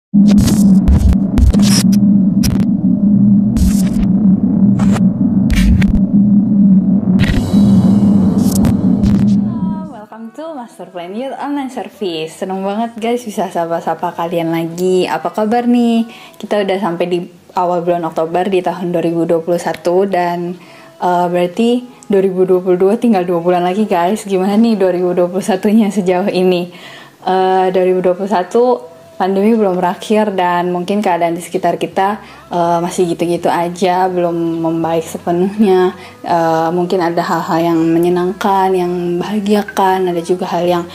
Welcome to Master Plan Youth Online Service. Seneng banget guys bisa sapa-sapa kalian lagi. Apa kabar nih? Kita udah sampai di awal bulan Oktober di tahun 2021 dan berarti 2022 tinggal 2 bulan lagi guys. Gimana nih 2021-nya sejauh ini? 2021 pandemi belum berakhir dan mungkin keadaan di sekitar kita masih gitu-gitu aja, belum membaik sepenuhnya. Mungkin ada hal-hal yang menyenangkan, yang membahagiakan, ada juga hal yang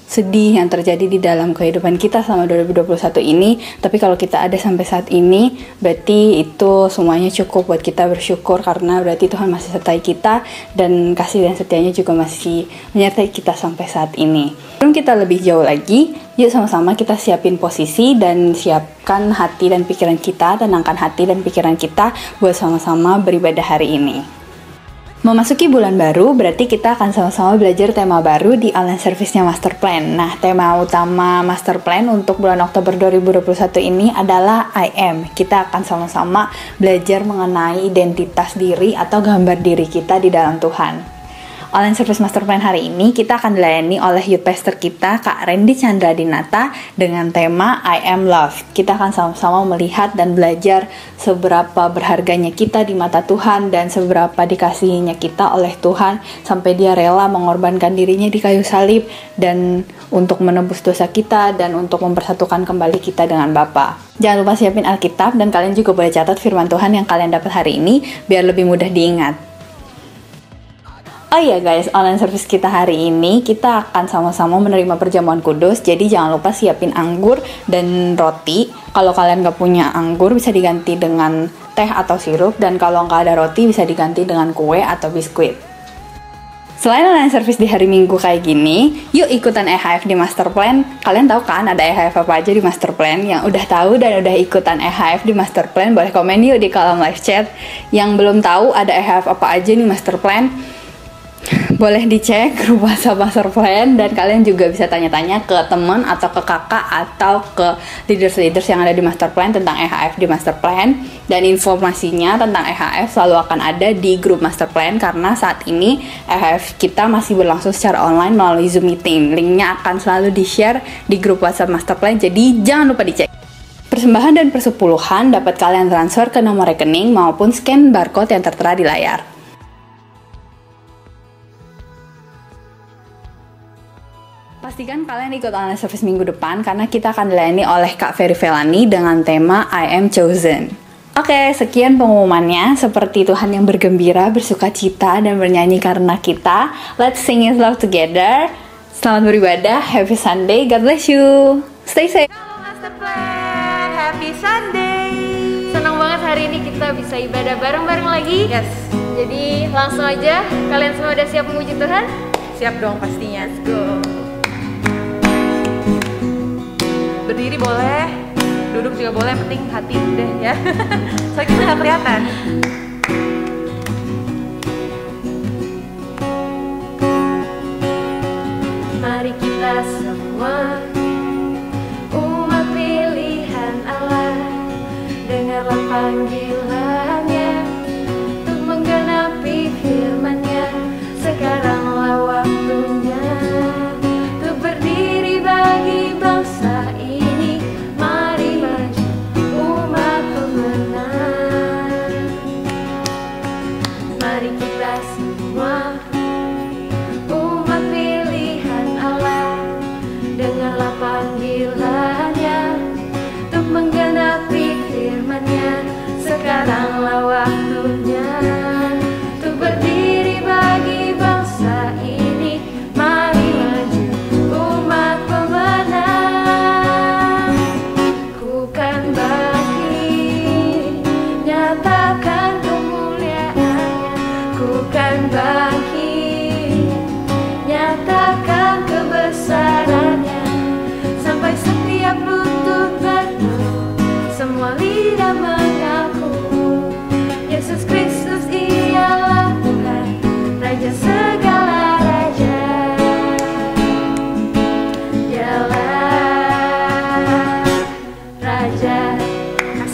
sedih yang terjadi di dalam kehidupan kita selama 2021 ini. Tapi kalau kita ada sampai saat ini, berarti itu semuanya cukup buat kita bersyukur, karena berarti Tuhan masih sertai kita dan kasih dan setianya juga masih menyertai kita sampai saat ini. Sebelum kita lebih jauh lagi, yuk sama-sama kita siapin posisi dan siapkan hati dan pikiran kita, tenangkan hati dan pikiran kita buat sama-sama beribadah hari ini. Memasuki bulan baru, berarti kita akan sama-sama belajar tema baru di online service-nya Master Plan. Nah, tema utama Master Plan untuk bulan Oktober 2021 ini adalah I am. Kita akan sama-sama belajar mengenai identitas diri atau gambar diri kita di dalam Tuhan. Online Service Master Plan hari ini kita akan dilayani oleh youth pastor kita, Kak Randy Chandra Dinata, dengan tema I am loved. Kita akan sama-sama melihat dan belajar seberapa berharganya kita di mata Tuhan dan seberapa dikasihinya kita oleh Tuhan sampai dia rela mengorbankan dirinya di kayu salib dan untuk menebus dosa kita dan untuk mempersatukan kembali kita dengan Bapa. Jangan lupa siapin Alkitab dan kalian juga boleh catat firman Tuhan yang kalian dapat hari ini biar lebih mudah diingat. Oh iya guys, online service kita hari ini kita akan sama-sama menerima perjamuan kudus. Jadi jangan lupa siapin anggur dan roti. Kalau kalian gak punya anggur bisa diganti dengan teh atau sirup, dan kalau nggak ada roti bisa diganti dengan kue atau biskuit. Selain online service di hari Minggu kayak gini, yuk ikutan EHF di Master Plan. Kalian tahu kan ada EHF apa aja di Master Plan? Yang udah tahu dan udah ikutan EHF di Master Plan boleh komen yuk di kolom live chat. Yang belum tahu ada EHF apa aja nih Master Plan, boleh dicek grup WhatsApp Master Plan, dan kalian juga bisa tanya-tanya ke teman atau ke kakak atau ke leaders-leaders yang ada di Master Plan tentang EHF di Master Plan. Dan informasinya tentang EHF selalu akan ada di grup Master Plan, karena saat ini EHF kita masih berlangsung secara online melalui Zoom meeting. Linknya akan selalu di-share di grup WhatsApp Master Plan, jadi jangan lupa dicek. Persembahan dan persepuluhan dapat kalian transfer ke nomor rekening maupun scan barcode yang tertera di layar. Pastikan kalian ikut online service minggu depan karena kita akan dilayani oleh Kak Ferry Velani dengan tema I am chosen. Oke, sekian pengumumannya. Seperti Tuhan yang bergembira, bersuka cita, dan bernyanyi karena kita. Let's sing His love together. Selamat beribadah, happy Sunday, God bless you. Stay safe. Halo Master Plan, happy Sunday. Senang banget hari ini kita bisa ibadah bareng-bareng lagi. Yes. Jadi langsung aja, kalian semua udah siap memuji Tuhan? Siap dong pastinya. Let's go. Berdiri boleh, duduk juga boleh, penting hati deh ya. Soalnya kita nggak kelihatan. Mari kita semua umat pilihan Allah, dengarlah panggilannya untuk menggenapi firman-Nya. Sekaranglah waktunya untuk berdiri bagi bangsa ini. Mari maju umat pemenang. Mari kita semua umat pilihan Allah, dengarlah panggilannya untuk menggenapi firman-Nya. Sekarang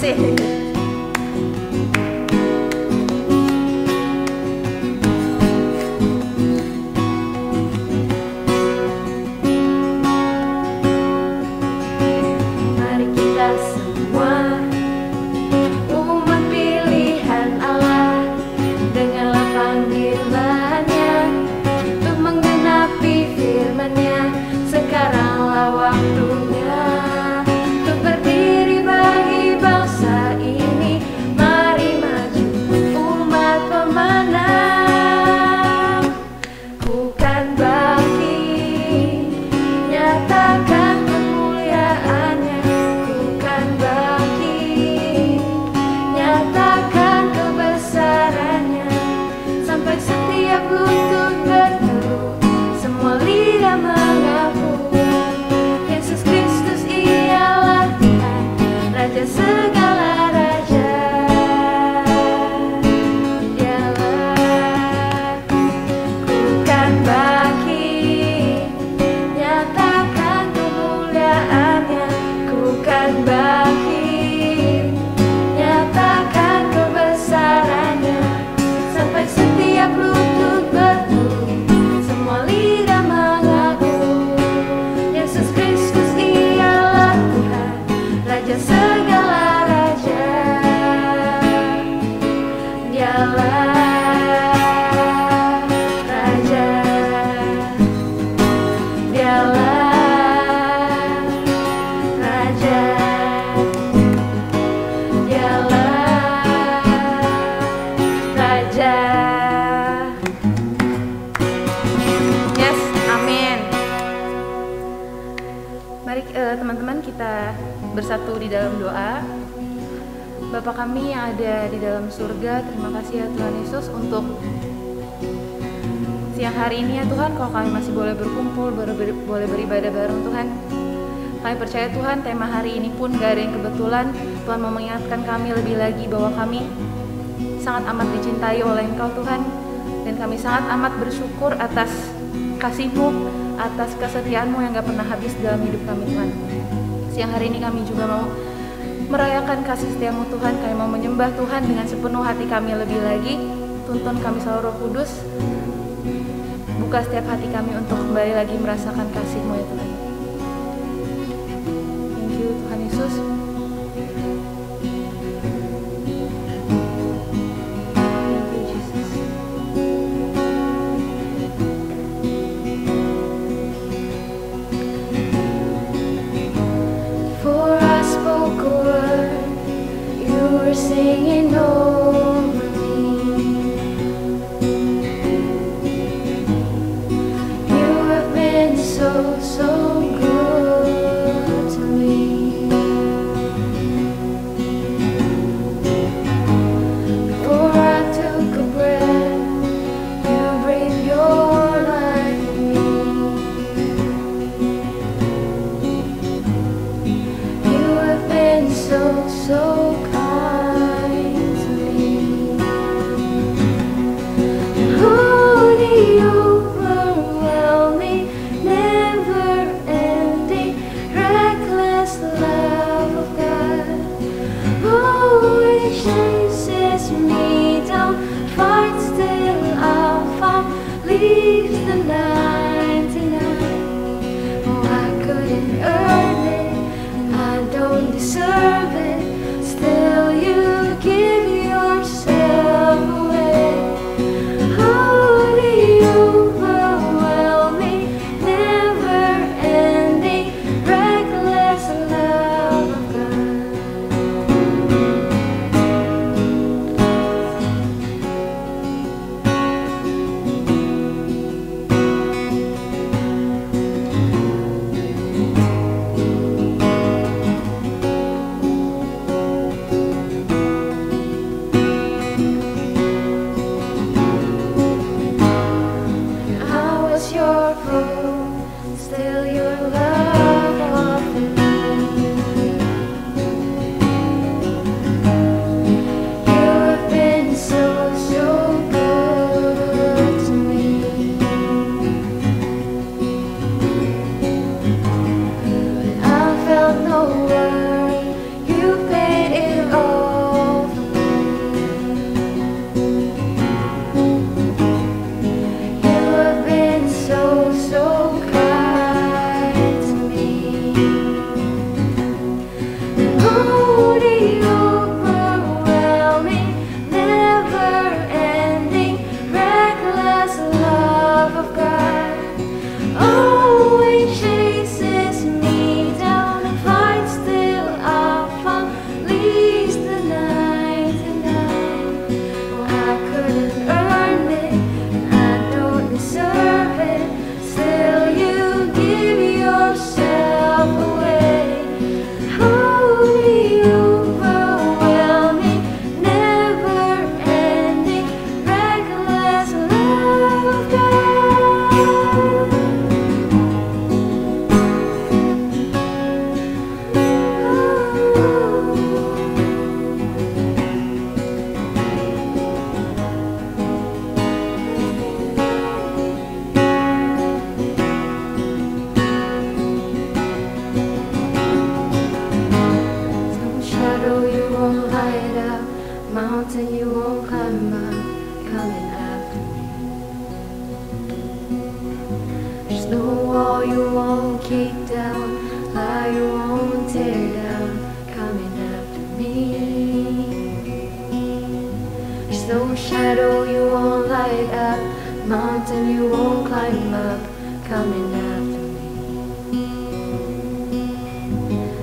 kasih. Mari kita semua umat pilihan Allah, dengarlah panggilannya untuk menggenapi firman-Nya. Sekaranglah waktunya untuk berdiri bagi bangsa ini. Mari maju umat pemenang, bukan bangkit, nyatakan kemuliaannya. Bukan bangkit, nyatakan kebesarannya, sampai setiap lutut berteduh, semua lidah mengaku Yesus Kristus ialah Tuhan, Raja segala raja. Dialah, bukan bangkit, nyatakan kemuliaannya. Bukan bangkit, nyatakan kebesarannya, sampai setiap lutut berteduh, semua lidah mengaku Yesus Kristus ialah Tuhan, Raja segala raja. Dialah Raja, dialah Raja, dialah Raja. Yes, amin. Mari teman-teman kita bersatu di dalam doa. Bapa kami yang ada di dalam surga, terima kasih ya Tuhan Yesus untuk siang hari ini ya Tuhan. Kalau kami masih boleh berkumpul, boleh beribadah bareng Tuhan. Kami percaya Tuhan tema hari ini pun gak ada yang kebetulan. Tuhan mau mengingatkan kami lebih lagi bahwa kami sangat amat dicintai oleh Engkau Tuhan. Dan kami sangat amat bersyukur atas kasih-Mu, atas kesetiaan-Mu yang gak pernah habis dalam hidup kami Tuhan. Siang hari ini kami juga mau merayakan kasih setia-Mu Tuhan. Kami mau menyembah Tuhan dengan sepenuh hati kami lebih lagi. Tuntun kami selalu Roh Kudus. Buka setiap hati kami untuk kembali lagi merasakan kasih-Mu ya Tuhan. Thank you Tuhan Yesus. Thank you Jesus. For I spoke a word, you were singing over me. You have been so, so good to me. Before I took a breath, you breathed your life in me. You have been so, so kind to me. Oh, the overwhelming, never-ending, reckless love of God. Oh, it chases me down, fights till I found, leaves the 99. Oh, I couldn't earn it, and I don't deserve it. Still, you give yourself away. Oh, the overwhelming, never-ending, reckless love of God. Mountain you won't climb up, coming after me. There's no wall you won't kick down, lie you won't tear down, coming after me. There's no shadow you won't light up, mountain you won't climb up, coming after me.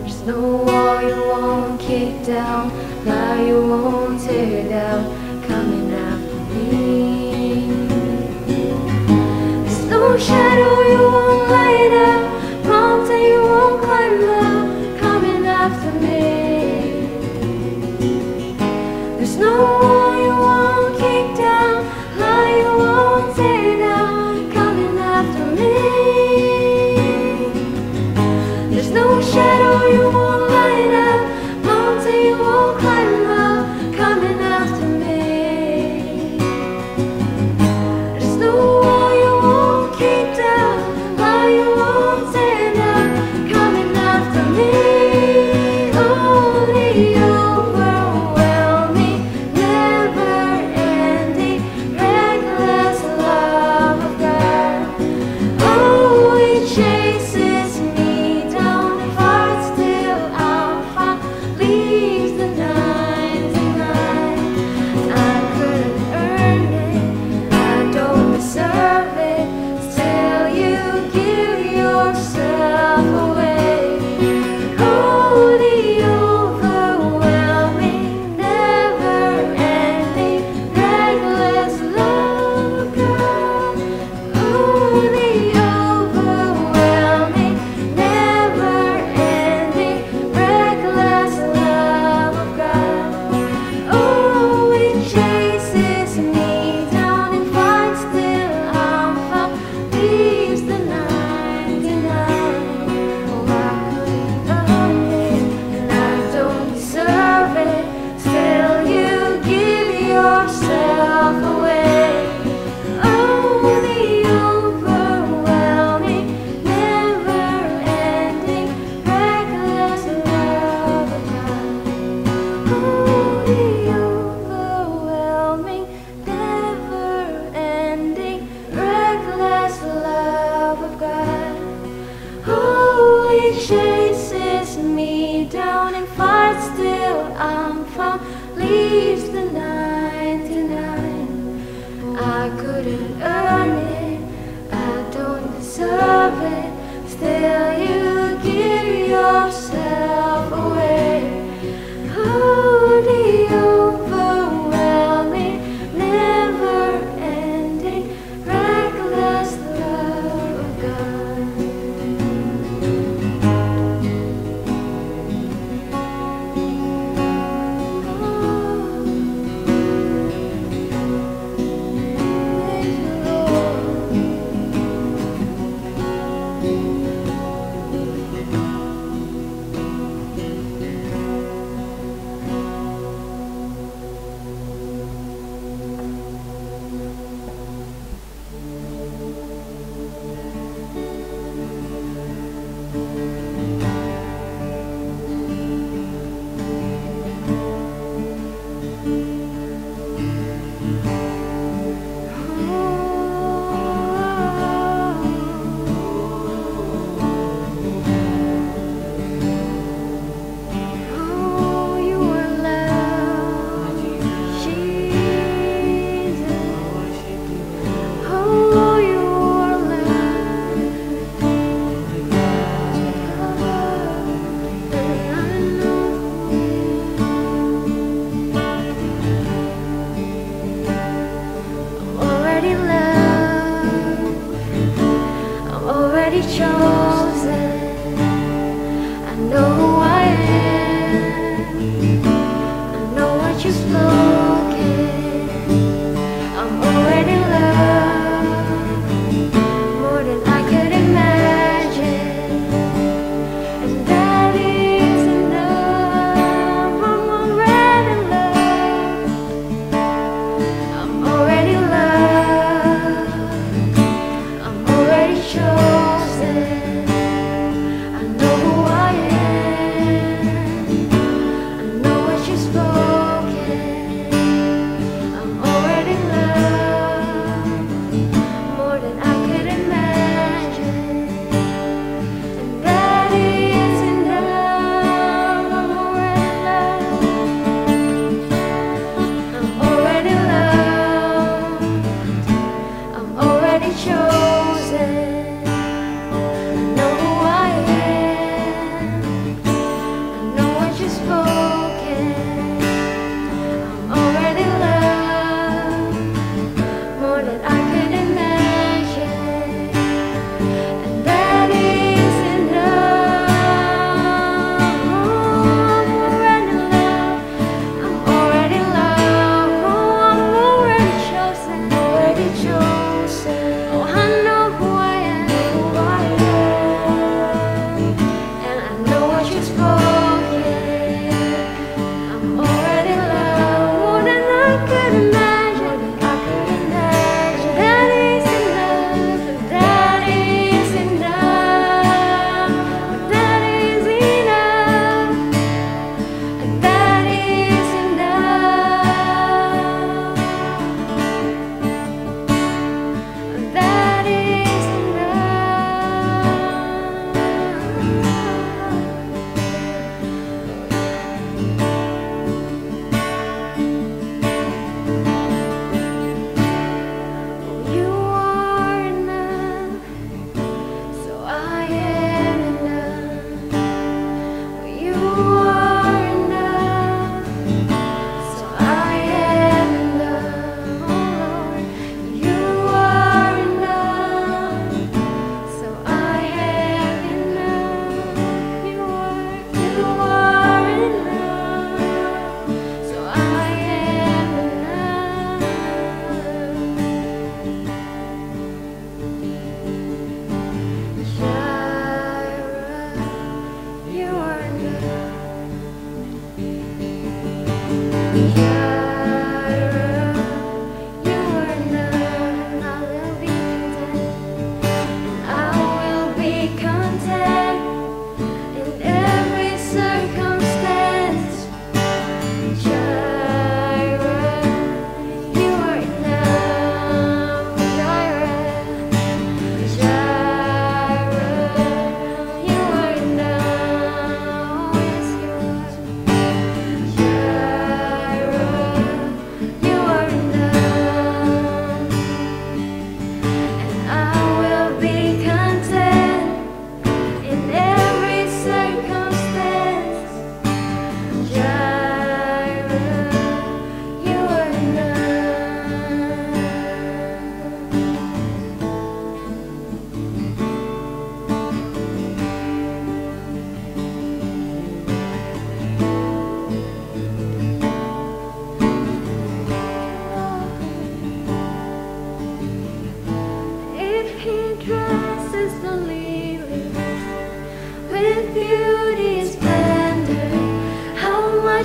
There's no wall you won't kick down, lie you won't tear down, coming after me. There's no shadow you won't light up, mountain you won't climb up, coming after me. There's no wall you won't kick down, lie you won't tear down, coming after me. There's no shadow you won't light up, mountain you won't climb up, coming after me. There's no wall you won't kick down,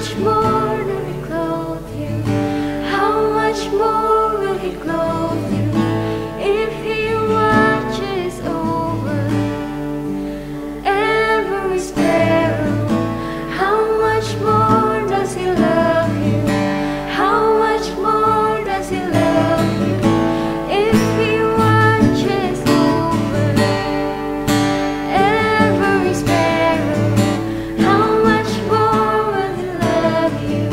much more will He clothe you? How much more will He clothe you? If He watches over every sparrow, how much more does He love you? How much more does He love you? If He watches over every sparrow, how much more will He love you?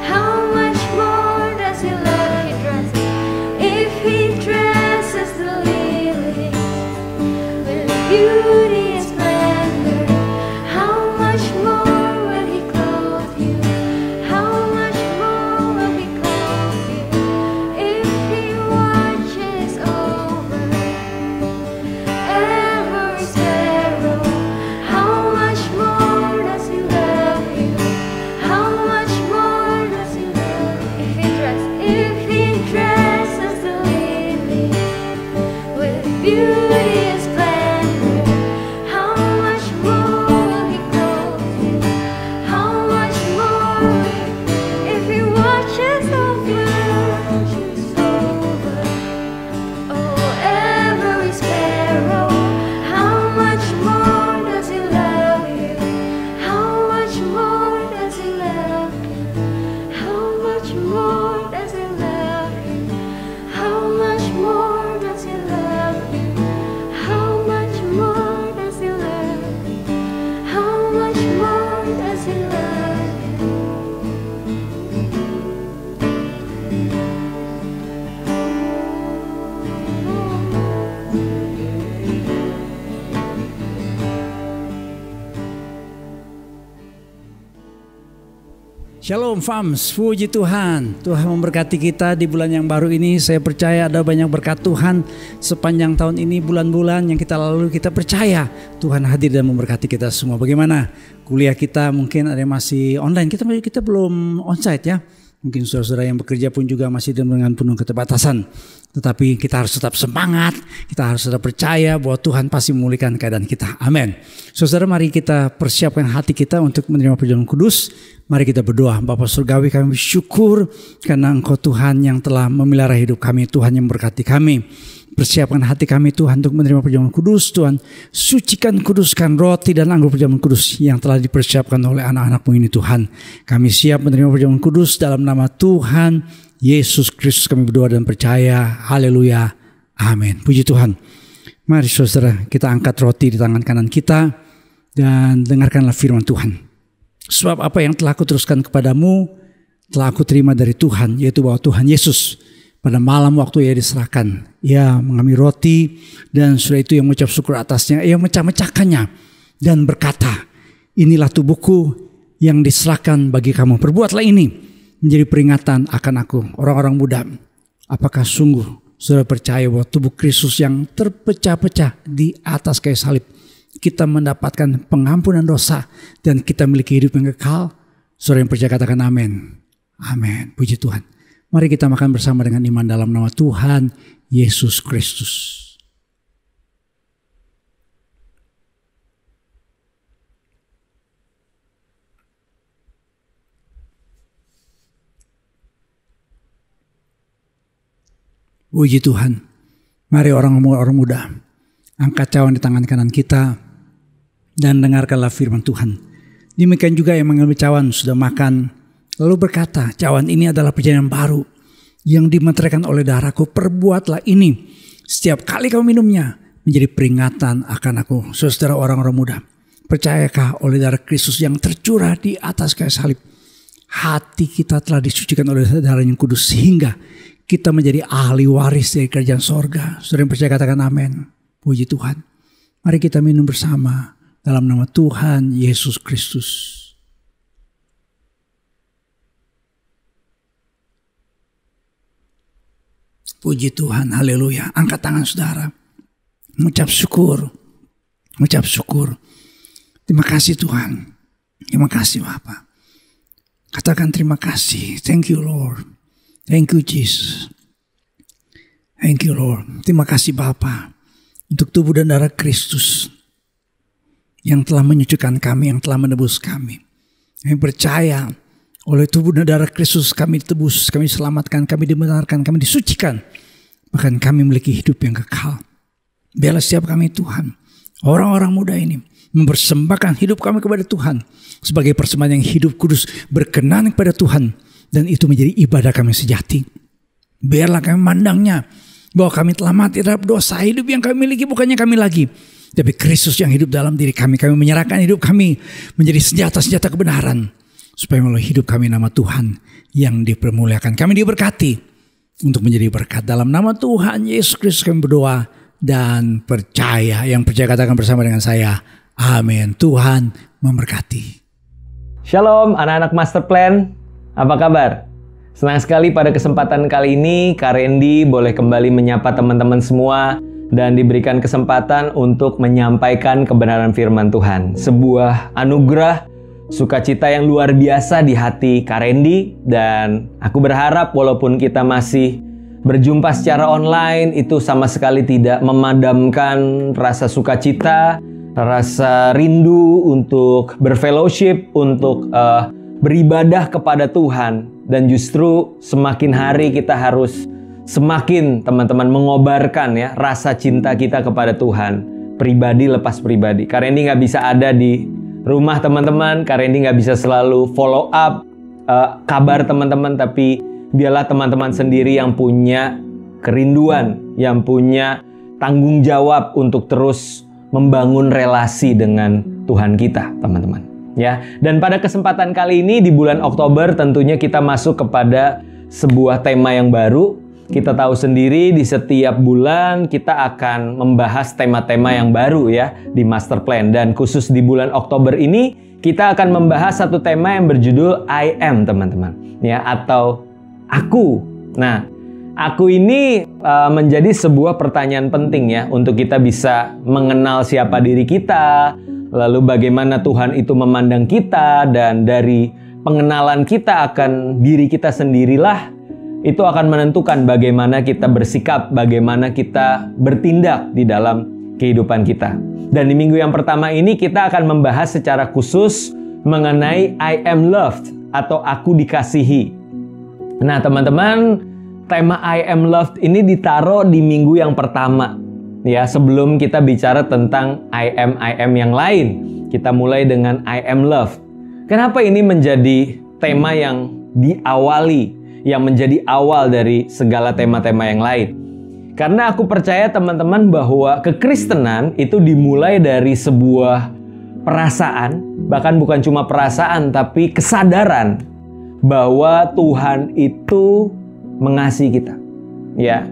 How much more does He love you? If He dresses the lilies with beauty and splendor, how much more will He clothe you? How much more will He clothe you? If He watches over every sparrow, how much more does He love you? How much more does He love you? If He dresses the lilies with beauty and splendor, how much more will He clothe you? How much more? If He watches over, oh, every sparrow, how much more does He love you? How much more does He love you? How much more does He love you? How much more does He love you? How much more does He love you? How much more does He love you? Shalom fams, puji Tuhan. Tuhan memberkati kita di bulan yang baru ini. Saya percaya ada banyak berkat Tuhan sepanjang tahun ini, bulan-bulan yang kita lalui. Kita percaya Tuhan hadir dan memberkati kita semua. Bagaimana kuliah kita? Mungkin ada yang masih online, kita belum onsite ya. Mungkin saudara-saudara yang bekerja pun juga masih dengan penuh keterbatasan. Tetapi kita harus tetap semangat, kita harus tetap percaya bahwa Tuhan pasti memulihkan keadaan kita. Amin. Saudara, mari kita persiapkan hati kita untuk menerima perjamuan kudus. Mari kita berdoa. Bapa Surgawi, kami bersyukur karena Engkau Tuhan yang telah memelihara hidup kami, Tuhan yang memberkati kami. Persiapkan hati kami Tuhan untuk menerima perjamuan kudus. Tuhan, sucikan, kuduskan roti dan anggur perjamuan kudus yang telah dipersiapkan oleh anak-anak-Mu ini Tuhan. Kami siap menerima perjamuan kudus dalam nama Tuhan Yesus Kristus kami berdoa dan percaya. Haleluya. Amin. Puji Tuhan. Mari saudara, kita angkat roti di tangan kanan kita dan dengarkanlah firman Tuhan. Sebab apa yang telah kuteruskan kepadamu telah aku terima dari Tuhan, yaitu bahwa Tuhan Yesus pada malam waktu Ia diserahkan, Ia mengambil roti dan sudah itu Ia mengucap syukur atasnya, Ia mecah-mecahkannya dan berkata, inilah tubuhku yang diserahkan bagi kamu. Perbuatlah ini menjadi peringatan akan aku. Orang-orang muda, apakah sungguh saudara percaya bahwa tubuh Kristus yang terpecah-pecah di atas kayu salib, kita mendapatkan pengampunan dosa dan kita memiliki hidup yang kekal? Saudara yang percaya katakan amin. Amin. Puji Tuhan. Mari kita makan bersama dengan iman dalam nama Tuhan Yesus Kristus. Puji Tuhan. Mari orang muda, angkat cawan di tangan kanan kita dan dengarkanlah firman Tuhan. Demikian juga yang mengambil cawan sudah makan, lalu berkata, cawan ini adalah perjanjian baru yang dimeteraikan oleh darahku. Perbuatlah ini setiap kali kamu minumnya menjadi peringatan akan aku. Saudara orang-orang muda, percayakah oleh darah Kristus yang tercurah di atas kayu salib, hati kita telah disucikan oleh darah yang kudus sehingga kita menjadi ahli waris dari kerajaan sorga. Saudara yang percaya katakan amin. Puji Tuhan. Mari kita minum bersama dalam nama Tuhan Yesus Kristus. Puji Tuhan, haleluya. Angkat tangan saudara. Mengucap syukur. Mengucap syukur. Terima kasih Tuhan. Terima kasih Bapa. Katakan terima kasih. Thank you Lord. Thank you Jesus. Thank you Lord. Terima kasih Bapa untuk tubuh dan darah Kristus yang telah menyucikan kami, yang telah menebus kami. Kami percaya Oleh tubuh dan darah Kristus kami ditebus, kami diselamatkan, kami dibenarkan, kami disucikan. Bahkan kami memiliki hidup yang kekal. Biarlah setiap kami Tuhan, orang-orang muda ini mempersembahkan hidup kami kepada Tuhan sebagai persembahan yang hidup, kudus, berkenan kepada Tuhan. Dan itu menjadi ibadah kami sejati. Biarlah kami memandangnya bahwa kami telah mati terhadap dosa. Hidup yang kami miliki bukannya kami lagi, tapi Kristus yang hidup dalam diri kami. Kami menyerahkan hidup kami menjadi senjata-senjata kebenaran, supaya melalui hidup kami nama Tuhan yang dipermuliakan. Kami diberkati untuk menjadi berkat. Dalam nama Tuhan Yesus Kristus kami berdoa dan percaya. Yang percaya katakan bersama dengan saya, amin. Tuhan memberkati. Shalom anak-anak Master Plan, apa kabar? Senang sekali pada kesempatan kali ini Kak Randy boleh kembali menyapa teman-teman semua dan diberikan kesempatan untuk menyampaikan kebenaran firman Tuhan. Sebuah anugerah, sukacita yang luar biasa di hati Kak Randy, dan aku berharap walaupun kita masih berjumpa secara online, itu sama sekali tidak memadamkan rasa sukacita, rasa rindu untuk berfellowship, untuk beribadah kepada Tuhan. Dan justru semakin hari kita harus semakin teman-teman mengobarkan ya rasa cinta kita kepada Tuhan, pribadi lepas pribadi. Kak Randy nggak bisa ada di rumah teman-teman, Kak Randy nggak bisa selalu follow up kabar teman-teman, tapi biarlah teman-teman sendiri yang punya kerinduan, yang punya tanggung jawab untuk terus membangun relasi dengan Tuhan kita, teman-teman. Ya, dan pada kesempatan kali ini di bulan Oktober tentunya kita masuk kepada sebuah tema yang baru. Kita tahu sendiri di setiap bulan kita akan membahas tema-tema yang baru ya di Master Plan, dan khusus di bulan Oktober ini kita akan membahas satu tema yang berjudul I am, teman-teman, ya, atau aku. Nah, aku ini menjadi sebuah pertanyaan penting ya untuk kita bisa mengenal siapa diri kita, lalu bagaimana Tuhan itu memandang kita, dan dari pengenalan kita akan diri kita sendirilah itu akan menentukan bagaimana kita bersikap, bagaimana kita bertindak di dalam kehidupan kita. Dan di minggu yang pertama ini kita akan membahas secara khusus mengenai I am loved atau aku dikasihi. Nah, teman-teman, tema I am loved ini ditaruh di minggu yang pertama. Ya, sebelum kita bicara tentang I am yang lain, kita mulai dengan I am loved. Kenapa ini menjadi tema yang diawali, yang menjadi awal dari segala tema-tema yang lain? Karena aku percaya teman-teman bahwa kekristenan itu dimulai dari sebuah perasaan, bahkan bukan cuma perasaan tapi kesadaran bahwa Tuhan itu mengasihi kita. Ya.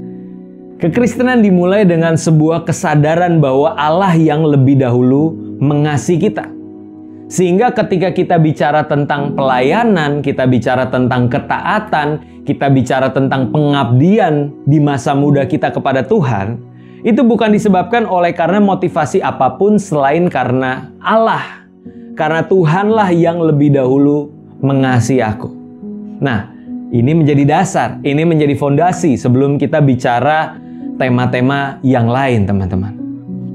Kekristenan dimulai dengan sebuah kesadaran bahwa Allah yang lebih dahulu mengasihi kita. Sehingga ketika kita bicara tentang pelayanan, kita bicara tentang ketaatan, kita bicara tentang pengabdian di masa muda kita kepada Tuhan, itu bukan disebabkan oleh karena motivasi apapun selain karena Allah. Karena Tuhanlah yang lebih dahulu mengasihi aku. Nah, ini menjadi dasar, ini menjadi fondasi sebelum kita bicara tema-tema yang lain, teman-teman.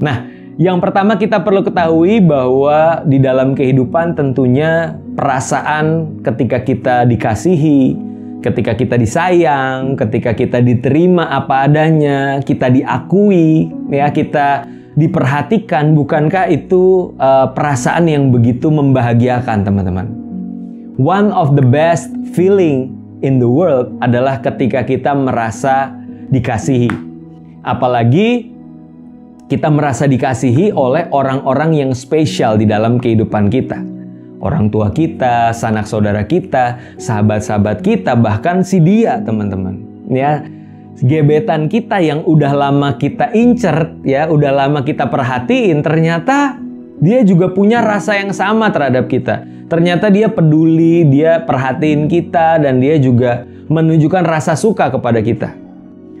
Nah, yang pertama kita perlu ketahui bahwa di dalam kehidupan tentunya perasaan ketika kita dikasihi, ketika kita disayang, ketika kita diterima apa adanya, kita diakui, ya, kita diperhatikan, bukankah itu perasaan yang begitu membahagiakan, teman-teman? One of the best feeling in the world adalah ketika kita merasa dikasihi. Apalagi kita merasa dikasihi oleh orang-orang yang spesial di dalam kehidupan kita. Orang tua kita, sanak saudara kita, sahabat-sahabat kita, bahkan si dia, teman-teman. Ya, gebetan kita yang udah lama kita incer, ya, udah lama kita perhatiin, ternyata dia juga punya rasa yang sama terhadap kita. Ternyata dia peduli, dia perhatiin kita, dan dia juga menunjukkan rasa suka kepada kita.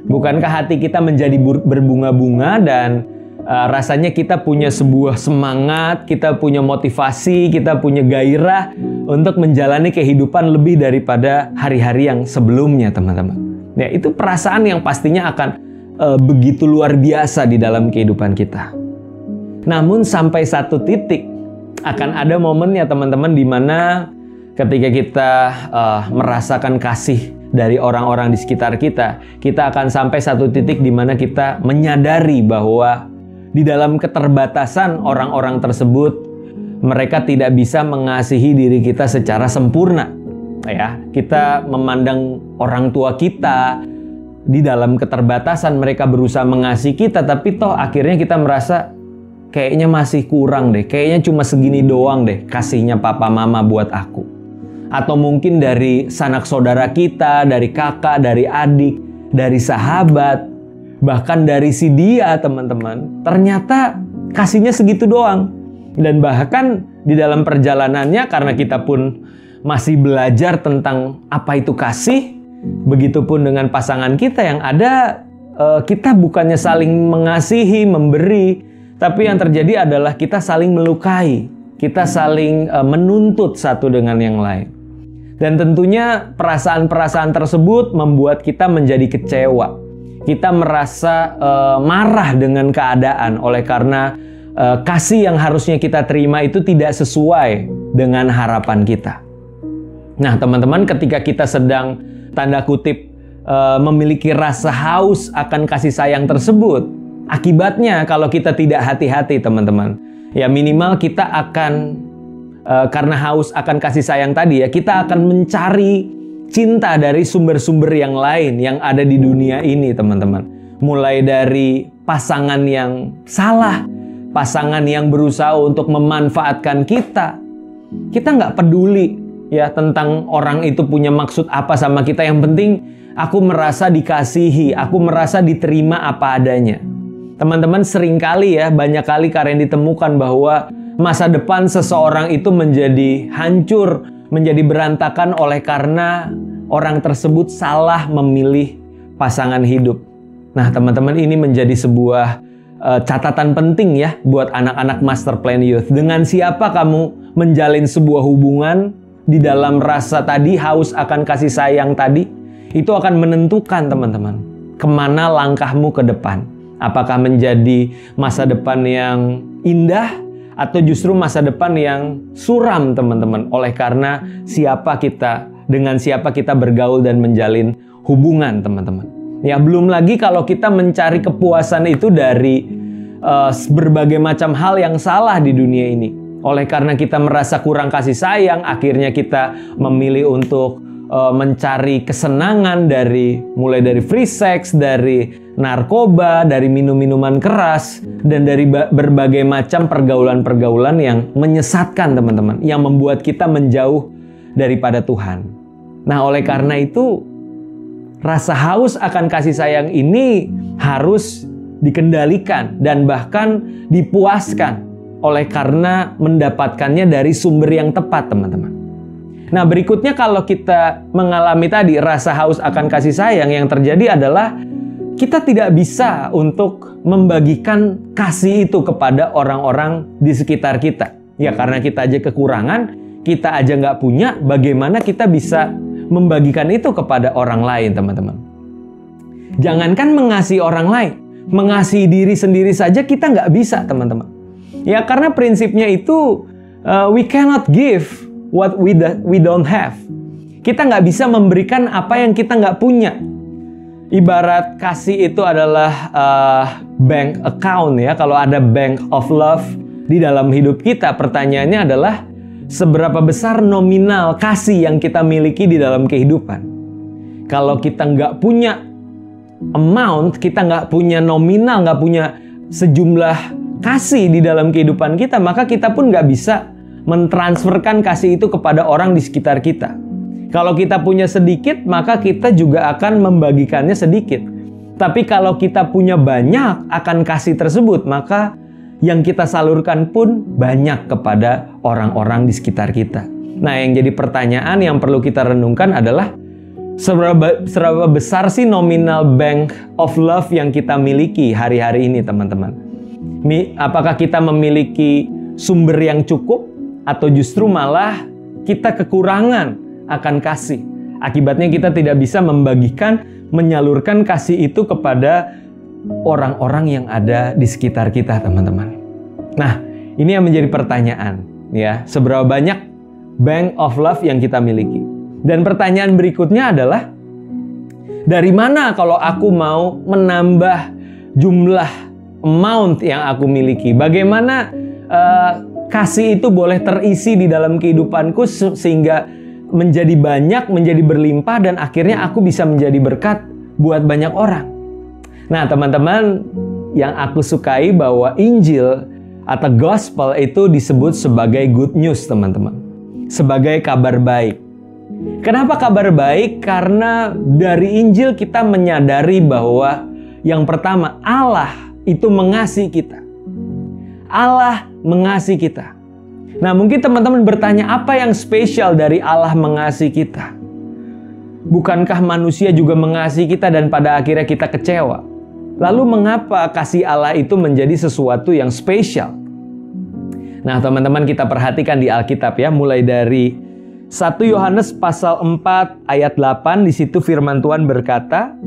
Bukankah hati kita menjadi berbunga-bunga dan rasanya kita punya sebuah semangat, kita punya motivasi, kita punya gairah untuk menjalani kehidupan lebih daripada hari-hari yang sebelumnya, teman-teman. Ya, itu perasaan yang pastinya akan begitu luar biasa di dalam kehidupan kita. Namun sampai satu titik akan ada momennya, teman-teman, di mana ketika kita merasakan kasih dari orang-orang di sekitar kita, kita akan sampai satu titik di mana kita menyadari bahwa di dalam keterbatasan orang-orang tersebut, mereka tidak bisa mengasihi diri kita secara sempurna. Ya, kita memandang orang tua kita di dalam keterbatasan, mereka berusaha mengasihi kita, tapi toh akhirnya kita merasa kayaknya masih kurang deh, kayaknya cuma segini doang deh kasihnya papa mama buat aku. Atau mungkin dari sanak saudara kita, dari kakak, dari adik, dari sahabat, bahkan dari si dia, teman-teman. Ternyata kasihnya segitu doang. Dan bahkan di dalam perjalanannya, karena kita pun masih belajar tentang apa itu kasih, begitupun dengan pasangan kita yang ada, kita bukannya saling mengasihi, memberi, tapi yang terjadi adalah kita saling melukai, kita saling menuntut satu dengan yang lain. Dan tentunya perasaan-perasaan tersebut membuat kita menjadi kecewa. Kita merasa marah dengan keadaan oleh karena kasih yang harusnya kita terima itu tidak sesuai dengan harapan kita. Nah, teman-teman, ketika kita sedang tanda kutip memiliki rasa haus akan kasih sayang tersebut, akibatnya kalau kita tidak hati-hati, teman-teman, ya minimal kita akan karena haus akan kasih sayang tadi ya, kita akan mencari cinta dari sumber-sumber yang lain yang ada di dunia ini, teman-teman. Mulai dari pasangan yang salah, pasangan yang berusaha untuk memanfaatkan kita. Kita nggak peduli ya tentang orang itu punya maksud apa sama kita. Yang penting aku merasa dikasihi, aku merasa diterima apa adanya. Teman-teman, seringkali ya, banyak kali Karen ditemukan bahwa masa depan seseorang itu menjadi hancur, menjadi berantakan oleh karena orang tersebut salah memilih pasangan hidup. Nah, teman-teman, ini menjadi sebuah catatan penting ya buat anak-anak Master Plan Youth. Dengan siapa kamu menjalin sebuah hubungan di dalam rasa tadi, haus akan kasih sayang tadi, itu akan menentukan, teman-teman, kemana langkahmu ke depan. Apakah menjadi masa depan yang indah atau justru masa depan yang suram, teman-teman, oleh karena dengan siapa kita bergaul dan menjalin hubungan, teman-teman. Ya, belum lagi kalau kita mencari kepuasan itu dari berbagai macam hal yang salah di dunia ini. Oleh karena kita merasa kurang kasih sayang, akhirnya kita memilih untuk mencari kesenangan mulai dari free sex, dari narkoba, dari minum-minuman keras, dan dari berbagai macam pergaulan-pergaulan yang menyesatkan, teman-teman, yang membuat kita menjauh daripada Tuhan. Nah, oleh karena itu, rasa haus akan kasih sayang ini harus dikendalikan dan bahkan dipuaskan oleh karena mendapatkannya dari sumber yang tepat, teman-teman. Nah, berikutnya kalau kita mengalami tadi rasa haus akan kasih sayang, yang terjadi adalah kita tidak bisa untuk membagikan kasih itu kepada orang-orang di sekitar kita. Ya, karena kita aja kekurangan, kita aja nggak punya, bagaimana kita bisa membagikan itu kepada orang lain, teman-teman. Jangankan mengasihi orang lain, mengasihi diri sendiri saja kita nggak bisa, teman-teman. Ya, karena prinsipnya itu we cannot give what we don't have. Kita nggak bisa memberikan apa yang kita nggak punya. Ibarat kasih itu adalah bank account ya. Kalau ada bank of love di dalam hidup kita, pertanyaannya adalah seberapa besar nominal kasih yang kita miliki di dalam kehidupan. Kalau kita nggak punya amount, kita nggak punya nominal, nggak punya sejumlah kasih di dalam kehidupan kita, maka kita pun nggak bisa mentransferkan kasih itu kepada orang di sekitar kita. Kalau kita punya sedikit, maka kita juga akan membagikannya sedikit. Tapi kalau kita punya banyak akan kasih tersebut, maka yang kita salurkan pun banyak kepada orang-orang di sekitar kita. Nah, yang jadi pertanyaan yang perlu kita renungkan adalah seberapa besar sih nominal bank of love yang kita miliki hari-hari ini, teman-teman? Apakah kita memiliki sumber yang cukup atau justru malah kita kekurangan akan kasih? Akibatnya kita tidak bisa menyalurkan kasih itu kepada orang-orang yang ada di sekitar kita, teman-teman. Nah, ini yang menjadi pertanyaan ya, seberapa banyak bank of love yang kita miliki. Dan pertanyaan berikutnya adalah, dari mana kalau aku mau menambah jumlah amount yang aku miliki? Bagaimana kasih itu boleh terisi di dalam kehidupanku sehingga menjadi banyak, menjadi berlimpah, dan akhirnya aku bisa menjadi berkat buat banyak orang. Nah, teman-teman, yang aku sukai bahwa Injil atau Gospel itu disebut sebagai good news, teman-teman. Sebagai kabar baik. Kenapa kabar baik? Karena dari Injil kita menyadari bahwa yang pertama, Allah itu mengasihi kita. Allah mengasihi kita. Nah, mungkin teman-teman bertanya, apa yang spesial dari Allah mengasihi kita? Bukankah manusia juga mengasihi kita dan pada akhirnya kita kecewa? Lalu mengapa kasih Allah itu menjadi sesuatu yang spesial? Nah, teman-teman, kita perhatikan di Alkitab ya, mulai dari 1 Yohanes pasal 4 ayat 8, di situ firman Tuhan berkata,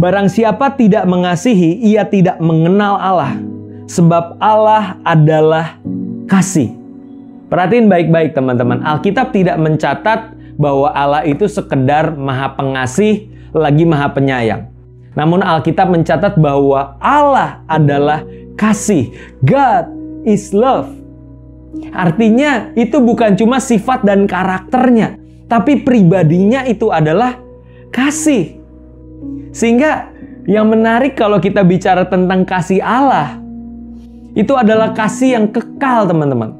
"Barang siapa tidak mengasihi, ia tidak mengenal Allah, sebab Allah adalah kasih." Perhatiin baik-baik, teman-teman. Alkitab tidak mencatat bahwa Allah itu sekedar Maha Pengasih, lagi Maha Penyayang. Namun Alkitab mencatat bahwa Allah adalah kasih. God is love. Artinya itu bukan cuma sifat dan karakternya, tapi pribadinya itu adalah kasih. Sehingga yang menarik kalau kita bicara tentang kasih Allah, itu adalah kasih yang kekal, teman-teman.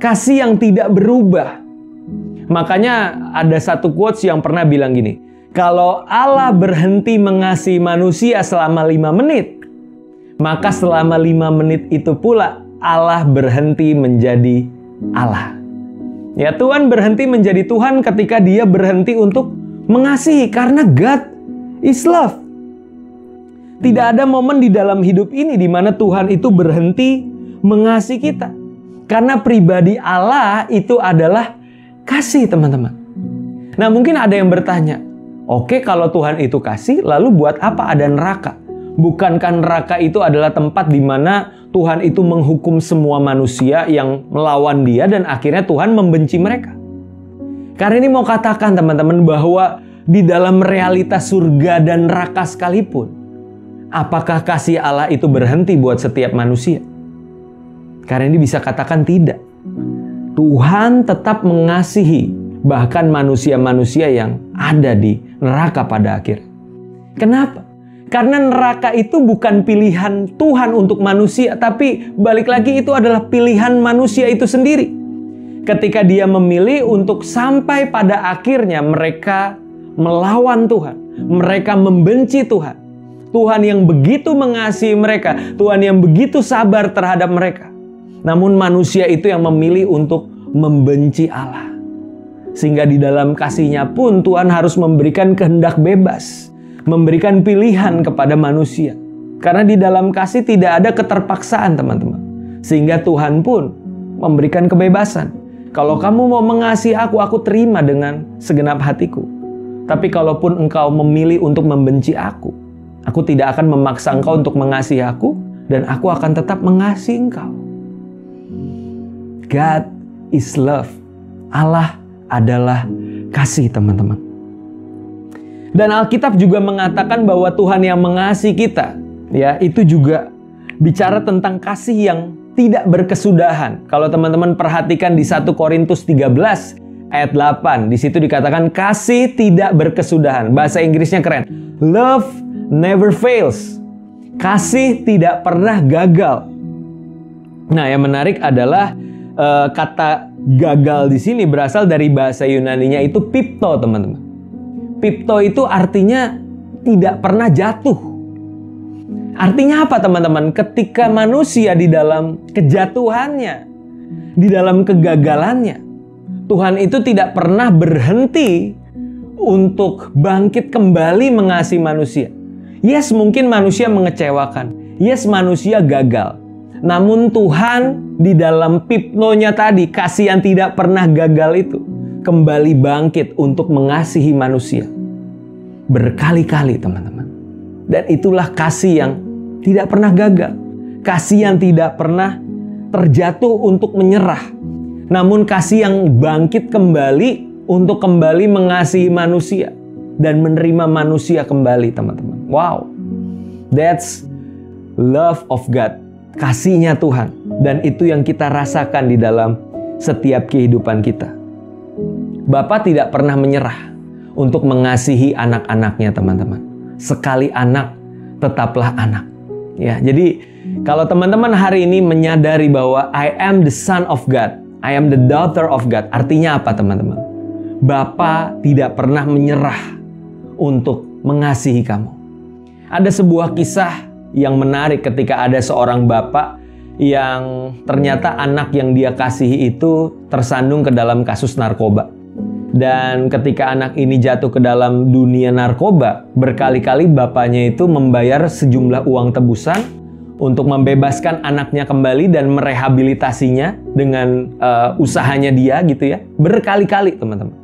Kasih yang tidak berubah. Makanya ada satu quotes yang pernah bilang gini, kalau Allah berhenti mengasihi manusia selama 5 menit, maka selama 5 menit itu pula Allah berhenti menjadi Allah. Ya, Tuhan berhenti menjadi Tuhan ketika Dia berhenti untuk mengasihi, karena God is love. Tidak ada momen di dalam hidup ini di mana Tuhan itu berhenti mengasihi kita. Karena pribadi Allah itu adalah kasih, teman-teman. Nah, mungkin ada yang bertanya, oke, kalau Tuhan itu kasih, lalu buat apa ada neraka? Bukankah neraka itu adalah tempat di mana Tuhan itu menghukum semua manusia yang melawan Dia dan akhirnya Tuhan membenci mereka? Karena ini mau katakan, teman-teman, bahwa di dalam realitas surga dan neraka sekalipun, apakah kasih Allah itu berhenti buat setiap manusia? Karena ini bisa katakan tidak. Tuhan tetap mengasihi bahkan manusia-manusia yang ada di neraka pada akhir. Kenapa? Karena neraka itu bukan pilihan Tuhan untuk manusia, tapi balik lagi itu adalah pilihan manusia itu sendiri. Ketika Dia memilih untuk sampai pada akhirnya mereka melawan Tuhan, mereka membenci Tuhan. Tuhan yang begitu mengasihi mereka, Tuhan yang begitu sabar terhadap mereka. Namun manusia itu yang memilih untuk membenci Allah. Sehingga di dalam kasih-Nya pun Tuhan harus memberikan kehendak bebas, memberikan pilihan kepada manusia. Karena di dalam kasih tidak ada keterpaksaan, teman-teman. Sehingga Tuhan pun memberikan kebebasan. Kalau kamu mau mengasihi aku terima dengan segenap hatiku. Tapi kalaupun engkau memilih untuk membenci aku tidak akan memaksa engkau untuk mengasihi aku, dan aku akan tetap mengasihi engkau. God is love. Allah adalah kasih, teman-teman. Dan Alkitab juga mengatakan bahwa Tuhan yang mengasihi kita, ya, itu juga bicara tentang kasih yang tidak berkesudahan. Kalau teman-teman perhatikan di 1 Korintus 13 ayat 8, di situ dikatakan kasih tidak berkesudahan. Bahasa Inggrisnya keren. Love never fails. Kasih tidak pernah gagal. Nah, yang menarik adalah kata gagal di sini berasal dari bahasa Yunaninya itu pipto, teman-teman. Pipto itu artinya tidak pernah jatuh. Artinya apa, teman-teman? Ketika manusia di dalam kejatuhannya, di dalam kegagalannya, Tuhan itu tidak pernah berhenti untuk bangkit kembali mengasihi manusia. Yes, mungkin manusia mengecewakan. Yes, manusia gagal. Namun Tuhan di dalam pipnonya tadi, kasih yang tidak pernah gagal itu, kembali bangkit untuk mengasihi manusia. Berkali-kali, teman-teman. Dan itulah kasih yang tidak pernah gagal. Kasih yang tidak pernah terjatuh untuk menyerah. namun kasih yang bangkit kembali untuk kembali mengasihi manusia dan menerima manusia kembali, teman-teman. Wow, that's love of God, kasihnya Tuhan. Dan itu yang kita rasakan di dalam setiap kehidupan kita. Bapa tidak pernah menyerah untuk mengasihi anak-anaknya, teman-teman. Sekali anak, tetaplah anak. Ya, jadi kalau teman-teman hari ini menyadari bahwa I am the son of God, I am the daughter of God, artinya apa, teman-teman? Bapa tidak pernah menyerah untuk mengasihi kamu. Ada sebuah kisah yang menarik ketika ada seorang bapak yang ternyata anak yang dia kasihi itu tersandung ke dalam kasus narkoba. Dan ketika anak ini jatuh ke dalam dunia narkoba, berkali-kali bapaknya itu membayar sejumlah uang tebusan untuk membebaskan anaknya kembali dan merehabilitasinya dengan usahanya dia gitu ya. Berkali-kali, teman-teman.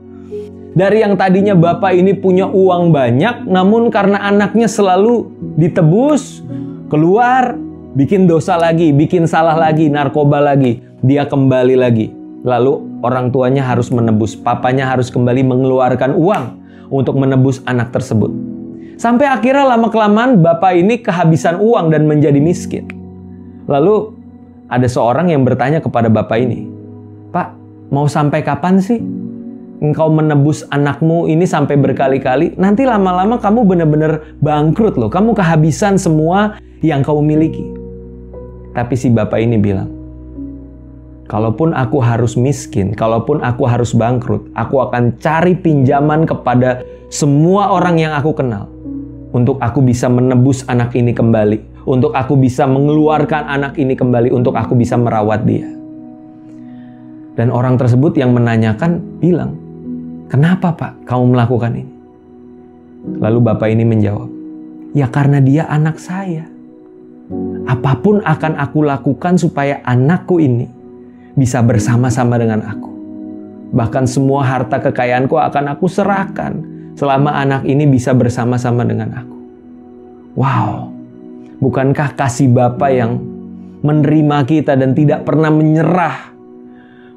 Dari yang tadinya bapak ini punya uang banyak, namun karena anaknya selalu ditebus, keluar, bikin dosa lagi, bikin salah lagi, narkoba lagi, dia kembali lagi. Lalu orang tuanya harus menebus, papanya harus kembali mengeluarkan uang untuk menebus anak tersebut. Sampai akhirnya lama-kelamaan bapak ini kehabisan uang dan menjadi miskin. Lalu ada seorang yang bertanya kepada bapak ini, "Pak, mau sampai kapan sih engkau menebus anakmu ini sampai berkali-kali? Nanti lama-lama kamu benar-benar bangkrut loh, kamu kehabisan semua yang kau miliki." Tapi si bapak ini bilang, "Kalaupun aku harus miskin, kalaupun aku harus bangkrut, aku akan cari pinjaman kepada semua orang yang aku kenal untuk aku bisa menebus anak ini kembali, untuk aku bisa mengeluarkan anak ini kembali, untuk aku bisa merawat dia." Dan orang tersebut yang menanyakan bilang, "Kenapa, Pak, kamu melakukan ini?" Lalu bapak ini menjawab, "Ya karena dia anak saya. Apapun akan aku lakukan supaya anakku ini bisa bersama-sama dengan aku. Bahkan semua harta kekayaanku akan aku serahkan selama anak ini bisa bersama-sama dengan aku." Wow, bukankah kasih Bapa yang menerima kita dan tidak pernah menyerah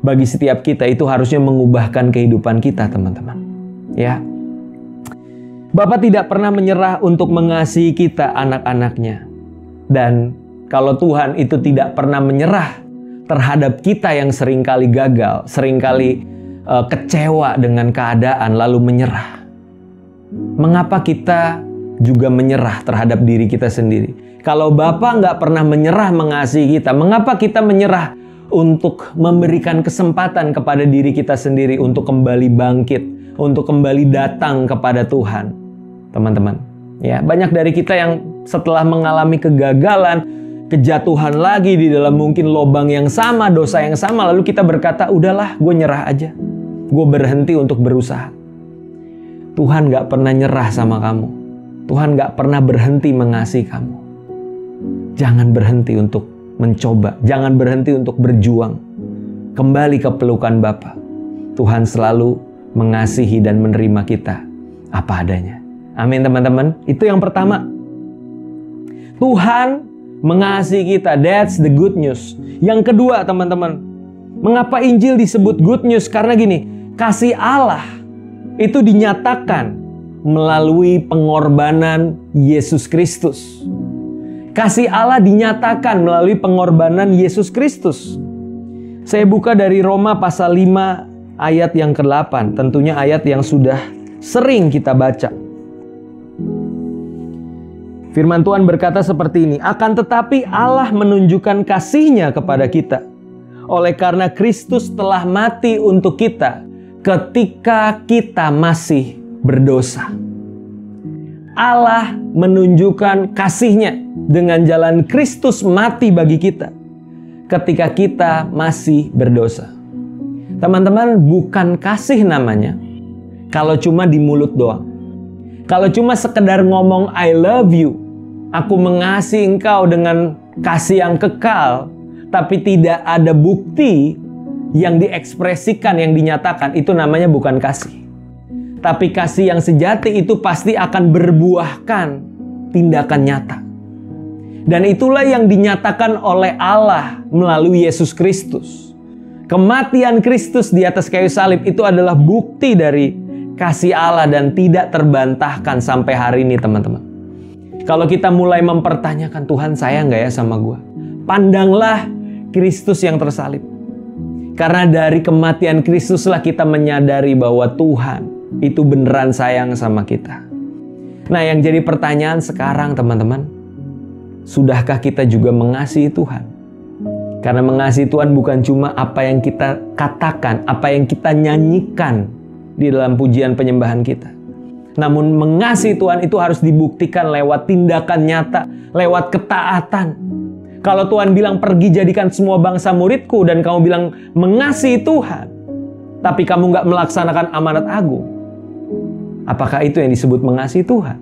bagi setiap kita itu harusnya mengubahkan kehidupan kita, teman-teman. Ya, Bapa tidak pernah menyerah untuk mengasihi kita, anak-anaknya. Dan kalau Tuhan itu tidak pernah menyerah terhadap kita yang seringkali gagal, seringkali kecewa dengan keadaan lalu menyerah, mengapa kita juga menyerah terhadap diri kita sendiri? Kalau Bapa nggak pernah menyerah mengasihi kita, mengapa kita menyerah untuk memberikan kesempatan kepada diri kita sendiri untuk kembali bangkit, untuk kembali datang kepada Tuhan? Teman-teman, ya, banyak dari kita yang setelah mengalami kegagalan, kejatuhan lagi di dalam mungkin lubang yang sama, dosa yang sama, lalu kita berkata, "Udahlah, gue nyerah aja. Gue berhenti untuk berusaha." Tuhan gak pernah nyerah sama kamu. Tuhan gak pernah berhenti mengasihi kamu. Jangan berhenti untuk mencoba. Jangan berhenti untuk berjuang. Kembali ke pelukan Bapa. Tuhan selalu mengasihi dan menerima kita apa adanya. Amin, teman-teman. Itu yang pertama. Tuhan mengasihi kita. That's the good news. Yang kedua, teman-teman, mengapa Injil disebut good news? Karena gini, kasih Allah itu dinyatakan melalui pengorbanan Yesus Kristus. Kasih Allah dinyatakan melalui pengorbanan Yesus Kristus. Saya buka dari Roma pasal 5 ayat yang ke-8. Tentunya ayat yang sudah sering kita baca. Firman Tuhan berkata seperti ini, "Akan tetapi Allah menunjukkan kasih-Nya kepada kita, oleh karena Kristus telah mati untuk kita ketika kita masih berdosa." Allah menunjukkan kasih-Nya dengan jalan Kristus mati bagi kita ketika kita masih berdosa. Teman-teman, bukan kasih namanya kalau cuma di mulut doang. Kalau cuma sekedar ngomong I love you, aku mengasihi engkau dengan kasih yang kekal, tapi tidak ada bukti yang diekspresikan, yang dinyatakan, itu namanya bukan kasih. Tapi kasih yang sejati itu pasti akan berbuahkan tindakan nyata. Dan itulah yang dinyatakan oleh Allah melalui Yesus Kristus. Kematian Kristus di atas kayu salib itu adalah bukti dari kasih Allah dan tidak terbantahkan sampai hari ini, teman-teman. Kalau kita mulai mempertanyakan, Tuhan sayang nggak ya sama gue? Pandanglah Kristus yang tersalib. Karena dari kematian Kristuslah kita menyadari bahwa Tuhan itu beneran sayang sama kita. Nah, yang jadi pertanyaan sekarang, teman-teman, sudahkah kita juga mengasihi Tuhan? Karena mengasihi Tuhan bukan cuma apa yang kita katakan, apa yang kita nyanyikan di dalam pujian penyembahan kita. Namun mengasihi Tuhan itu harus dibuktikan lewat tindakan nyata, lewat ketaatan. Kalau Tuhan bilang pergi jadikan semua bangsa muridku, dan kamu bilang mengasihi Tuhan, tapi kamu nggak melaksanakan amanat agung, apakah itu yang disebut mengasihi Tuhan?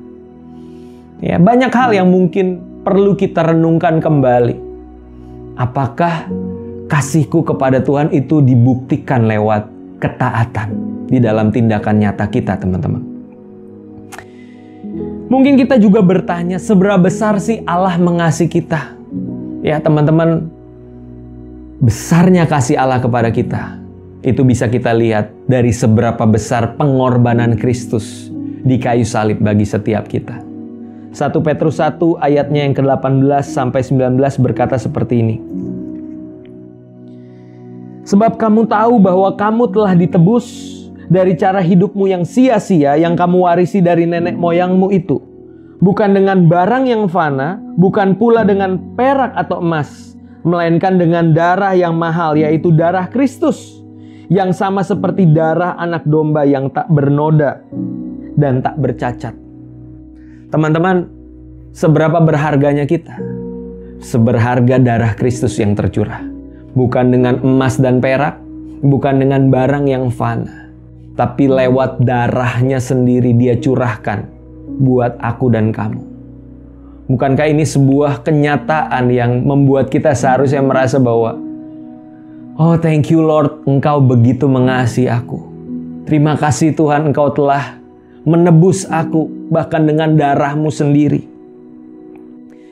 Ya, banyak hal yang mungkin perlu kita renungkan kembali. Apakah kasihku kepada Tuhan itu dibuktikan lewat ketaatan di dalam tindakan nyata kita, teman-teman? Mungkin kita juga bertanya, seberapa besar sih Allah mengasihi kita? Ya, teman-teman, besarnya kasih Allah kepada kita itu bisa kita lihat dari seberapa besar pengorbanan Kristus di kayu salib bagi setiap kita. 1 Petrus 1 ayatnya yang ke-18 sampai 19 berkata seperti ini. Sebab kamu tahu bahwa kamu telah ditebus dari cara hidupmu yang sia-sia yang kamu warisi dari nenek moyangmu itu. Bukan dengan barang yang fana, bukan pula dengan perak atau emas, melainkan dengan darah yang mahal, yaitu darah Kristus, yang sama seperti darah anak domba yang tak bernoda dan tak bercacat. Teman-teman, seberapa berharganya kita? Seberharga darah Kristus yang tercurah. Bukan dengan emas dan perak, bukan dengan barang yang fana, tapi lewat darahnya sendiri dia curahkan buat aku dan kamu. Bukankah ini sebuah kenyataan yang membuat kita seharusnya merasa bahwa, oh thank you Lord, Engkau begitu mengasihi aku. Terima kasih Tuhan, Engkau telah menebus aku bahkan dengan darah-Mu sendiri.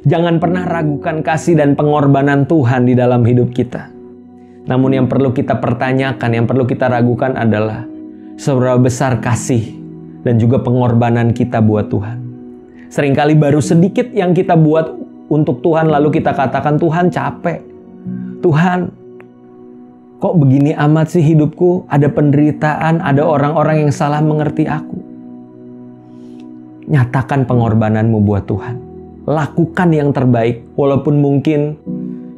Jangan pernah ragukan kasih dan pengorbanan Tuhan di dalam hidup kita. Namun yang perlu kita pertanyakan, yang perlu kita ragukan adalah seberapa besar kasih dan juga pengorbanan kita buat Tuhan. Seringkali baru sedikit yang kita buat untuk Tuhan, lalu kita katakan, Tuhan capek. Tuhan, kok begini amat sih hidupku? Ada penderitaan, ada orang-orang yang salah mengerti aku. Nyatakan pengorbananmu buat Tuhan. Lakukan yang terbaik, walaupun mungkin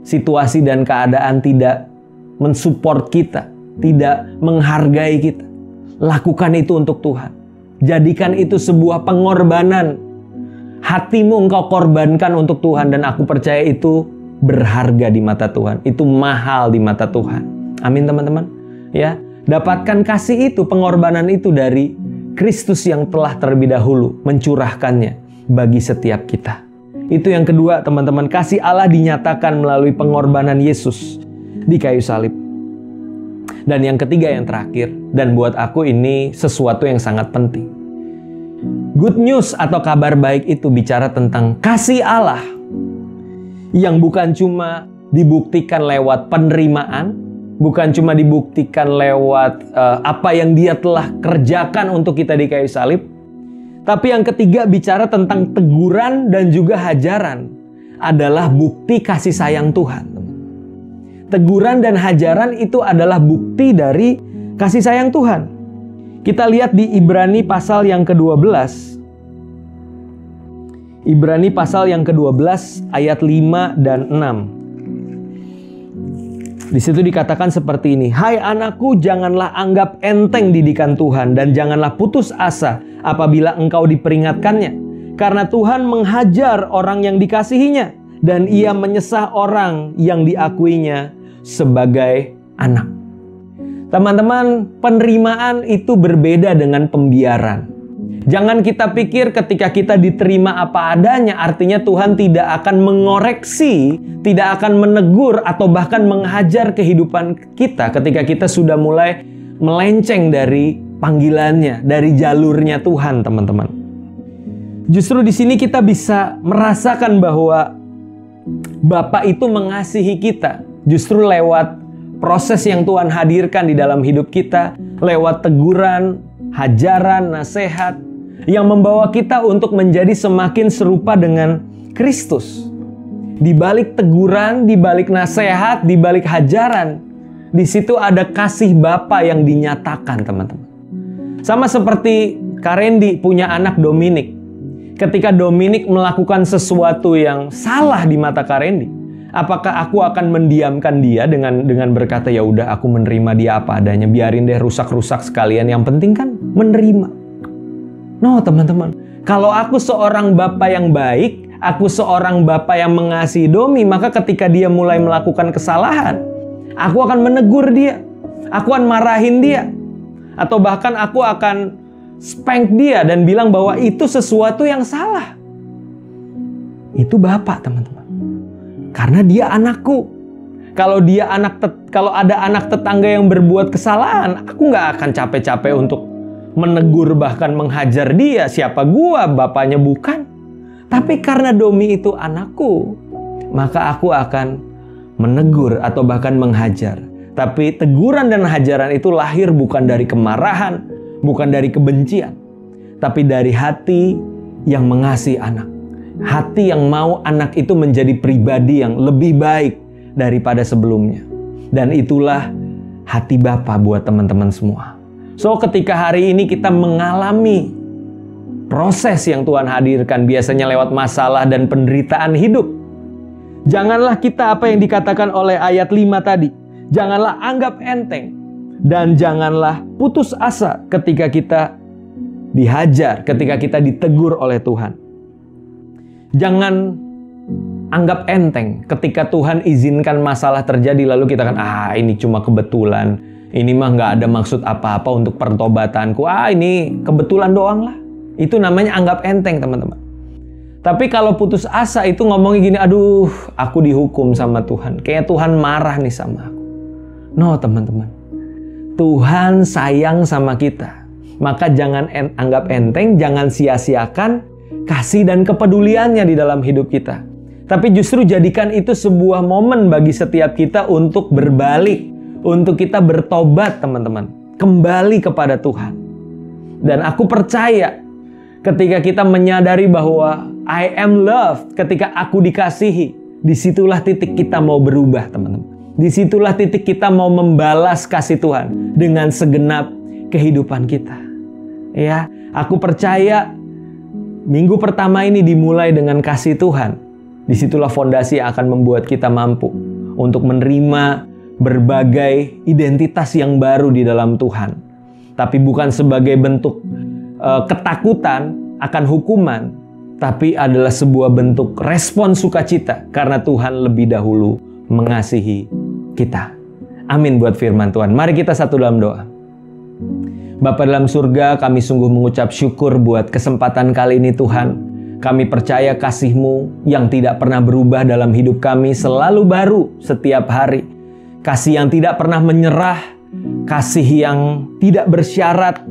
situasi dan keadaan tidak mensupport kita, tidak menghargai kita. Lakukan itu untuk Tuhan. Jadikan itu sebuah pengorbanan. Hatimu engkau korbankan untuk Tuhan, dan aku percaya itu berharga di mata Tuhan. Itu mahal di mata Tuhan. Amin, teman-teman. Ya, dapatkan kasih itu, pengorbanan itu dari Kristus yang telah terlebih dahulu mencurahkannya bagi setiap kita. Itu yang kedua, teman-teman. Kasih Allah dinyatakan melalui pengorbanan Yesus di kayu salib. Dan yang ketiga, yang terakhir, dan buat aku ini sesuatu yang sangat penting. Good news atau kabar baik itu bicara tentang kasih Allah yang bukan cuma dibuktikan lewat penerimaan, bukan cuma dibuktikan lewat apa yang Dia telah kerjakan untuk kita di kayu salib. Tapi yang ketiga bicara tentang teguran dan juga hajaran adalah bukti kasih sayang Tuhan. Teguran dan hajaran itu adalah bukti dari kasih sayang Tuhan. Kita lihat di Ibrani pasal yang ke-12. Ibrani pasal yang ke-12 ayat 5 dan 6. Di situ dikatakan seperti ini. Hai anakku, janganlah anggap enteng didikan Tuhan dan janganlah putus asa apabila engkau diperingatkannya. Karena Tuhan menghajar orang yang dikasihinya dan Ia menyesah orang yang diakuinya sebagai anak. Teman-teman, penerimaan itu berbeda dengan pembiaran. Jangan kita pikir ketika kita diterima apa adanya, artinya Tuhan tidak akan mengoreksi, tidak akan menegur, atau bahkan menghajar kehidupan kita ketika kita sudah mulai melenceng dari panggilannya, dari jalurnya Tuhan, teman-teman. Justru di sini kita bisa merasakan bahwa Bapa itu mengasihi kita justru lewat proses yang Tuhan hadirkan di dalam hidup kita lewat teguran, hajaran, nasihat yang membawa kita untuk menjadi semakin serupa dengan Kristus. Di balik teguran, di balik nasihat, di balik hajaran, di situ ada kasih Bapa yang dinyatakan, teman-teman. Sama seperti Kak Randy punya anak Dominic. Ketika Dominic melakukan sesuatu yang salah di mata Kak Randy, apakah aku akan mendiamkan dia dengan berkata, ya udah aku menerima dia apa adanya, biarin deh rusak-rusak sekalian, yang penting kan menerima. No, teman-teman. Kalau aku seorang bapak yang baik, aku seorang bapak yang mengasihi Domi, maka ketika dia mulai melakukan kesalahan, aku akan menegur dia, aku akan marahin dia, atau bahkan aku akan spank dia dan bilang bahwa itu sesuatu yang salah. Itu bapak, teman-teman. Karena dia anakku. Kalau ada anak tetangga yang berbuat kesalahan, aku nggak akan capek-capek untuk menegur bahkan menghajar dia. Siapa gua? Bapaknya bukan. Tapi karena Domi itu anakku, maka aku akan menegur atau bahkan menghajar. Tapi teguran dan hajaran itu lahir bukan dari kemarahan, bukan dari kebencian, tapi dari hati yang mengasihi anak. Hati yang mau anak itu menjadi pribadi yang lebih baik daripada sebelumnya. Dan itulah hati Bapa buat teman-teman semua. So, ketika hari ini kita mengalami proses yang Tuhan hadirkan, biasanya lewat masalah dan penderitaan hidup, janganlah kita apa yang dikatakan oleh ayat 5 tadi. Janganlah anggap enteng. Dan janganlah putus asa ketika kita dihajar, ketika kita ditegur oleh Tuhan. Jangan anggap enteng ketika Tuhan izinkan masalah terjadi lalu kita kan, ini cuma kebetulan. Ini mah nggak ada maksud apa-apa untuk pertobatanku. Ini kebetulan doang lah. Itu namanya anggap enteng, teman-teman. Tapi kalau putus asa itu ngomongnya gini, aduh, aku dihukum sama Tuhan. Kayak Tuhan marah nih sama aku. No, teman-teman. Tuhan sayang sama kita. Maka jangan anggap enteng, jangan sia-siakan kasih dan kepeduliannya di dalam hidup kita. Tapi justru jadikan itu sebuah momen bagi setiap kita untuk berbalik, untuk kita bertobat, teman-teman. Kembali kepada Tuhan. Dan aku percaya ketika kita menyadari bahwa I am loved, ketika aku dikasihi, disitulah titik kita mau berubah, teman-teman. Disitulah titik kita mau membalas kasih Tuhan dengan segenap kehidupan kita. Ya, aku percaya minggu pertama ini dimulai dengan kasih Tuhan. Disitulah fondasi yang akan membuat kita mampu untuk menerima berbagai identitas yang baru di dalam Tuhan. Tapi bukan sebagai bentuk ketakutan akan hukuman, tapi adalah sebuah bentuk respon sukacita karena Tuhan lebih dahulu mengasihi kita. Amin buat firman Tuhan. Mari kita satu dalam doa. Bapa dalam surga, kami sungguh mengucap syukur buat kesempatan kali ini Tuhan. Kami percaya kasih-Mu yang tidak pernah berubah dalam hidup kami selalu baru setiap hari. Kasih yang tidak pernah menyerah, kasih yang tidak bersyarat,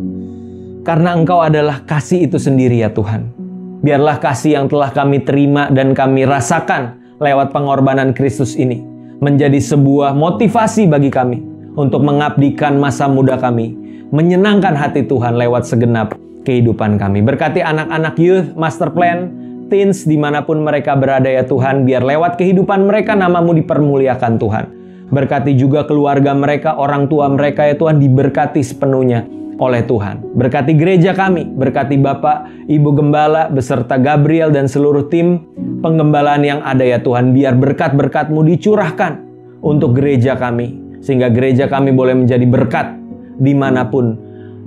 karena Engkau adalah kasih itu sendiri ya Tuhan. Biarlah kasih yang telah kami terima dan kami rasakan lewat pengorbanan Kristus ini menjadi sebuah motivasi bagi kami untuk mengabdikan masa muda kami, menyenangkan hati Tuhan lewat segenap kehidupan kami. Berkati anak-anak youth, master plan, teens dimanapun mereka berada ya Tuhan, biar lewat kehidupan mereka nama-Mu dipermuliakan Tuhan. Berkati juga keluarga mereka, orang tua mereka ya Tuhan, diberkati sepenuhnya oleh Tuhan. Berkati gereja kami, berkati Bapak, Ibu Gembala, beserta Gabriel dan seluruh tim penggembalaan yang ada ya Tuhan. Biar berkat-berkat-Mu dicurahkan untuk gereja kami, sehingga gereja kami boleh menjadi berkat dimanapun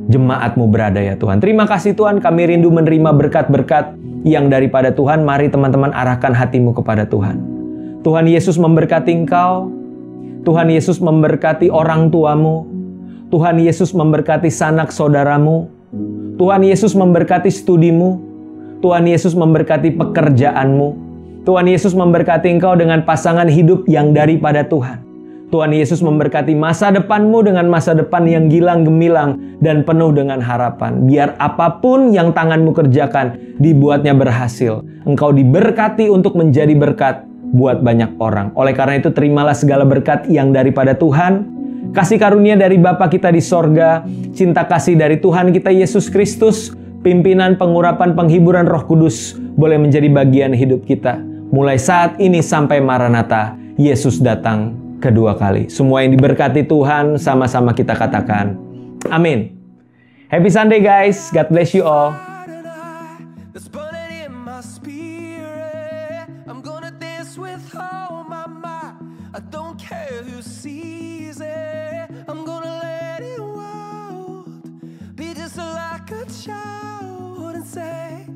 jemaat-Mu berada ya Tuhan. Terima kasih Tuhan, kami rindu menerima berkat-berkat yang daripada Tuhan. Mari teman-teman arahkan hatimu kepada Tuhan. Tuhan Yesus memberkati engkau, Tuhan Yesus memberkati orang tuamu, Tuhan Yesus memberkati sanak saudaramu, Tuhan Yesus memberkati studimu, Tuhan Yesus memberkati pekerjaanmu, Tuhan Yesus memberkati engkau dengan pasangan hidup yang daripada Tuhan. Tuhan Yesus memberkati masa depanmu dengan masa depan yang gilang gemilang dan penuh dengan harapan. Biar apapun yang tanganmu kerjakan dibuatnya berhasil. Engkau diberkati untuk menjadi berkat buat banyak orang. Oleh karena itu terimalah segala berkat yang daripada Tuhan, kasih karunia dari Bapa kita di sorga, cinta kasih dari Tuhan kita Yesus Kristus, pimpinan, pengurapan, penghiburan Roh Kudus boleh menjadi bagian hidup kita. Mulai saat ini sampai Maranatha, Yesus datang kedua kali. Semua yang diberkati Tuhan, sama-sama kita katakan, amin. Happy Sunday guys, God bless you all. That's burning in my spirit. I'm gonna dance with all my might. I don't care who sees it. I'm gonna let it wild. Be just like a child and say